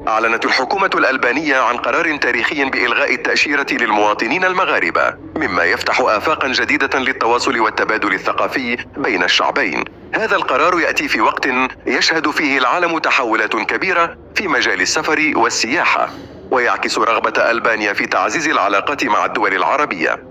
أعلنت الحكومة الألبانية عن قرار تاريخي بإلغاء التأشيرة للمواطنين المغاربة، مما يفتح آفاقا جديدة للتواصل والتبادل الثقافي بين الشعبين. هذا القرار يأتي في وقت يشهد فيه العالم تحولات كبيرة في مجال السفر والسياحة، ويعكس رغبة ألبانيا في تعزيز العلاقات مع الدول العربية.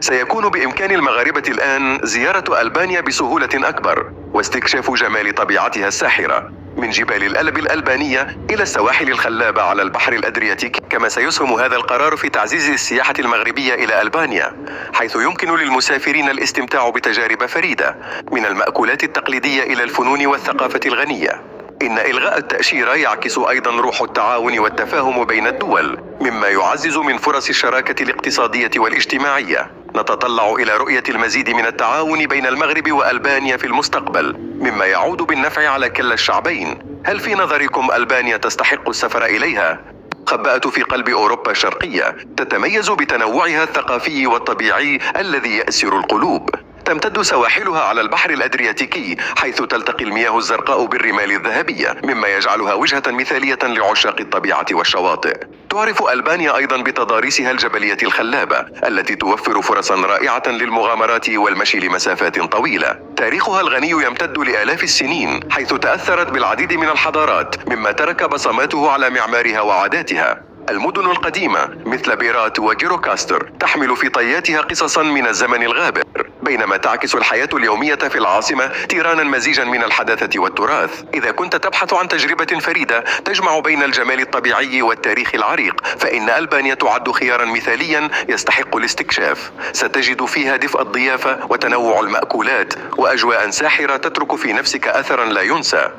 سيكون بإمكان المغاربة الآن زيارة ألبانيا بسهولة أكبر واستكشاف جمال طبيعتها الساحرة، من جبال الألب الألبانية إلى السواحل الخلابة على البحر الأدرياتيك. كما سيسهم هذا القرار في تعزيز السياحة المغربية إلى ألبانيا، حيث يمكن للمسافرين الاستمتاع بتجارب فريدة، من المأكولات التقليدية إلى الفنون والثقافة الغنية. إن إلغاء التأشيرة يعكس أيضا روح التعاون والتفاهم بين الدول، مما يعزز من فرص الشراكة الاقتصادية والاجتماعية. نتطلع إلى رؤية المزيد من التعاون بين المغرب وألبانيا في المستقبل، مما يعود بالنفع على كلا الشعبين. هل في نظركم ألبانيا تستحق السفر إليها؟ خبأت في قلب أوروبا الشرقية، تتميز بتنوعها الثقافي والطبيعي الذي يأسر القلوب. تمتد سواحلها على البحر الأدرياتيكي، حيث تلتقي المياه الزرقاء بالرمال الذهبية، مما يجعلها وجهة مثالية لعشاق الطبيعة والشواطئ. تعرف ألبانيا أيضا بتضاريسها الجبلية الخلابة، التي توفر فرصا رائعة للمغامرات والمشي لمسافات طويلة. تاريخها الغني يمتد لآلاف السنين، حيث تأثرت بالعديد من الحضارات، مما ترك بصماته على معمارها وعاداتها. المدن القديمة مثل بيرات وجيروكاستر تحمل في طياتها قصصا من الزمن الغابر، بينما تعكس الحياة اليومية في العاصمة تيرانا مزيجا من الحداثة والتراث. إذا كنت تبحث عن تجربة فريدة تجمع بين الجمال الطبيعي والتاريخ العريق، فإن ألبانيا تعد خيارا مثاليا يستحق الاستكشاف. ستجد فيها دفء الضيافة وتنوع المأكولات وأجواء ساحرة تترك في نفسك أثرا لا ينسى.